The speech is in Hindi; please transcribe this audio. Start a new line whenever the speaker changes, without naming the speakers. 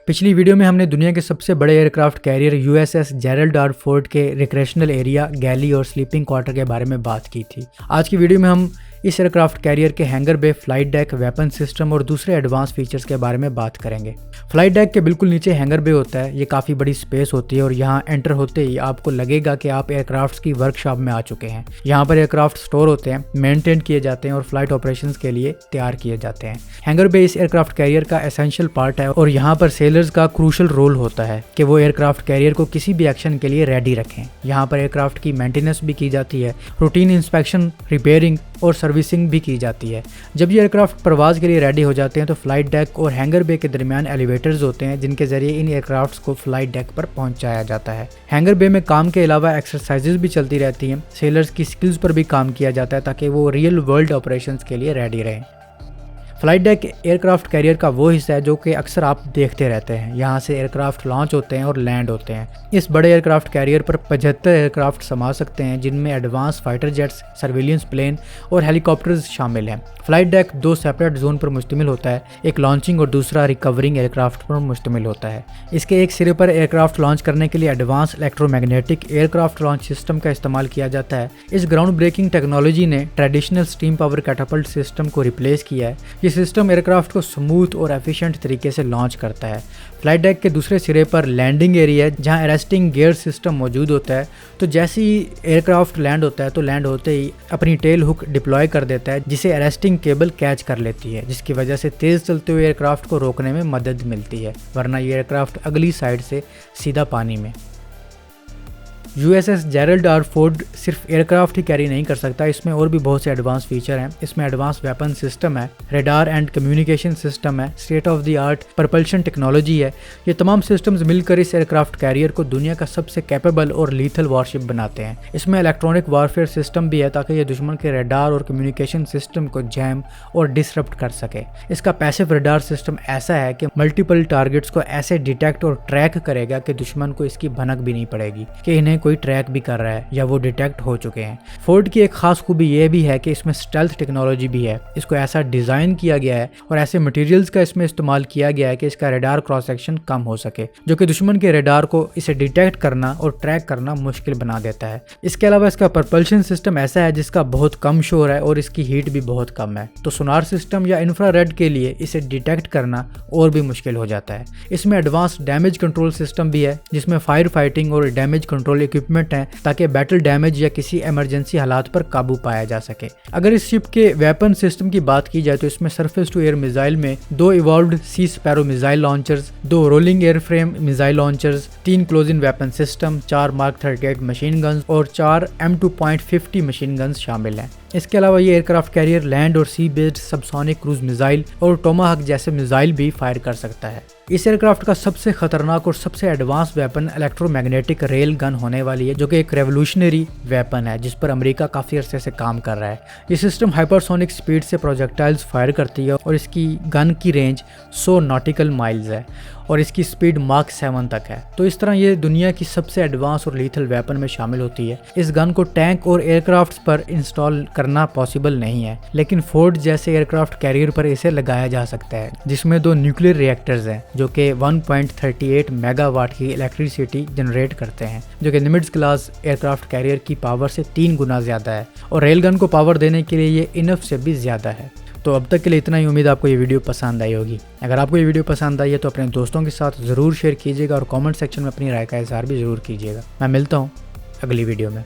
पिछली वीडियो में हमने दुनिया के सबसे बड़े aircraft carrier USS Gerald R Ford के रिक्रेशनल एरिया, गैली और स्लीपिंग क्वार्टर के बारे में बात की थी। आज की वीडियो में हम इस एयरक्राफ्ट कैरियर के हैंगर बे, फ्लाइट डेक, वेपन सिस्टम और दूसरे एडवांस फीचर्स के बारे में बात करेंगे। फ्लाइट डेक के बिल्कुल नीचे हैंगर बे होता है। ये काफ़ी बड़ी स्पेस होती है और यहाँ एंटर होते ही आपको लगेगा कि आप एयरक्राफ्ट्स की वर्कशॉप में आ चुके हैं। यहाँ पर एयरक्राफ्ट स्टोर होते हैं, मेंटेन किए जाते हैं और फ्लाइट ऑपरेशंस के लिए तैयार किए जाते हैं। हैंगर बे इस एयरक्राफ्ट कैरियर का एसेंशियल पार्ट है और यहाँ पर सेलर्स का क्रूशल रोल होता है कि वो एयरक्राफ्ट कैरियर को किसी भी एक्शन के लिए रेडी रखें। यहाँ पर एयरक्राफ्ट की मेंटेनेंस भी की जाती है, रूटीन इंस्पेक्शन, रिपेयरिंग और सर्विसिंग भी की जाती है। जब ये एयरक्राफ्ट परवाज के लिए रेडी हो जाते हैं तो फ्लाइट डेक और हैंगर बे के दरमियान एलिवेटर्स होते हैं जिनके जरिए इन एयरक्राफ्ट्स को फ्लाइट डेक पर पहुंचाया जाता है। हैंगर बे में काम के अलावा एक्सरसाइजेज भी चलती रहती हैं। सेलर्स की स्किल्स पर भी काम किया जाता है ताकि वो रियल वर्ल्ड ऑपरेशंस के लिए रेडी रहें। फ्लाइट डेक एयरक्राफ्ट कैरियर का वो हिस्सा है जो कि अक्सर आप देखते रहते हैं। यहाँ से एयरक्राफ्ट लॉन्च होते हैं और लैंड होते हैं। इस बड़े एयरक्राफ्ट कैरियर पर 75 एयरक्राफ्ट समा सकते हैं जिनमें advance fighter jets, surveillance plane और हेलीकॉप्टर्स शामिल हैं। फ्लाइट डेक 2 सेपरेट जोन पर मुश्तमिल होता है, एक लॉन्चिंग और दूसरा रिकवरिंग एयरक्राफ्ट पर मुश्तमिल होता है। इसके एक सिरे पर एयरक्राफ्ट लॉन्च करने के लिए advance electromagnetic aircraft launch system का इस्तेमाल किया जाता है। इस ग्राउंड ब्रेकिंग टेक्नोलॉजी ने traditional steam power Catapult system को रिप्लेस किया है। ये सिस्टम एयरक्राफ्ट को स्मूथ और एफिशिएंट तरीके से लॉन्च करता है। फ्लाइट डेक के दूसरे सिरे पर लैंडिंग एरिया है जहां अरेस्टिंग गियर सिस्टम मौजूद होता है। तो जैसे ही एयरक्राफ्ट लैंड होता है तो लैंड होते ही अपनी टेल हुक डिप्लॉय कर देता है जिसे अरेस्टिंग केबल कैच कर लेती है, जिसकी वजह से तेज चलते हुए एयरक्राफ्ट को रोकने में मदद मिलती है, वरना ये एयरक्राफ्ट अगली साइड से सीधा पानी में। यूएसएस जेरल्ड आर फोर्ड सिर्फ एयरक्राफ्ट ही कैरी नहीं कर सकता, इसमें और भी बहुत से एडवांस फीचर हैं। इसमें एडवांस वेपन सिस्टम है, रेडार एंड कम्युनिकेशन सिस्टम है, state of the art propulsion technology है। ये तमाम सिस्टम्स मिलकर इस एयरक्राफ्ट कैरियर को दुनिया का सबसे कैपेबल और लीथल वॉरशिप बनाते हैं। इसमें इलेक्ट्रॉनिक वारफेयर सिस्टम भी है ताकि ये दुश्मन के रेडार और कम्युनिकेशन सिस्टम को जैम और डिसरप्ट कर सके। इसका पैसिव रेडार सिस्टम ऐसा है कि मल्टीपल टारगेट्स को ऐसे डिटेक्ट और ट्रैक करेगा कि दुश्मन को इसकी भनक भी नहीं पड़ेगी कि इन्हें कोई ट्रैक भी कर रहा है या वो डिटेक्ट हो चुके हैं। फोर्ड की एक खास खूबी यह भी है कि इसमें स्टेल्थ टेक्नोलॉजी भी है। इसको ऐसा डिजाइन किया गया है और ऐसे मटेरियल्स का इसमें इस्तेमाल किया गया है कि इसका रेडार क्रॉस सेक्शन कम हो सके, जो कि दुश्मन के रेडार को इसे डिटेक्ट करना और ट्रैक करना मुश्किल बना देता है। इसके अलावा इसका प्रपल्शन सिस्टम ऐसा है जिसका बहुत कम शोर है और इसकी हीट भी बहुत कम है, तो सोनार सिस्टम या इंफ्रारेड के लिए इसे डिटेक्ट करना और भी मुश्किल हो जाता है। इसमें एडवांस डैमेज कंट्रोल सिस्टम भी है जिसमें फायर फाइटिंग और डैमेज कंट्रोल इक्विपमेंट है ताकि बैटल डैमेज या किसी इमरजेंसी हालात पर काबू पाया जा सके। अगर इस शिप के वेपन सिस्टम की बात की जाए तो इसमें सरफेस टू एयर मिसाइल में 2 evolved sea sparrow missile launchers, 2 rolling airframe missile launchers, 3 close in weapon system, 4 mark 38 machine guns और 4 M2.50 मशीन गन्स शामिल हैं। इसके अलावा ये एयरक्राफ्ट कैरियर लैंड और सी बेस्ड सबसोनिक क्रूज मिसाइल और टोमाहॉक जैसे मिसाइल भी फायर कर सकता है। इस एयरक्राफ्ट का सबसे खतरनाक और सबसे advance weapon electromagnetic rail gun होने वाली है, जो कि एक रेवोल्यूशनरी वेपन है जिस पर अमेरिका काफ़ी अरसे से काम कर रहा है। ये सिस्टम हाइपरसोनिक स्पीड से प्रोजेक्टाइल्स फायर करती है और इसकी गन की रेंज 100 नॉटिकल माइल्स है और इसकी स्पीड मार्क 7 तक है। तो इस तरह ये दुनिया की सबसे एडवांस और लीथल वेपन में शामिल होती है। इस गन को टैंक और एयरक्राफ्ट पर इंस्टॉल करना पॉसिबल नहीं है, लेकिन फोर्ड जैसे एयरक्राफ्ट कैरियर पर इसे लगाया जा सकता है, जिसमें 2 न्यूक्लियर रिएक्टर्स हैं जो कि 1.38 मेगावाट की इलेक्ट्रिसिटी जनरेट करते हैं, जो कि निमिट्ज क्लास एयरक्राफ्ट कैरियर की पावर से 3 गुना ज़्यादा है और रेलगन को पावर देने के लिए ये इनफ से भी ज़्यादा है। तो अब तक के लिए इतना ही। उम्मीद आपको ये वीडियो पसंद आई होगी। अगर आपको ये वीडियो पसंद आई है तो अपने दोस्तों के साथ ज़रूर शेयर कीजिएगा और कमेंट सेक्शन में अपनी राय का इज़हार भी ज़रूर कीजिएगा। मैं मिलता हूँ अगली वीडियो में।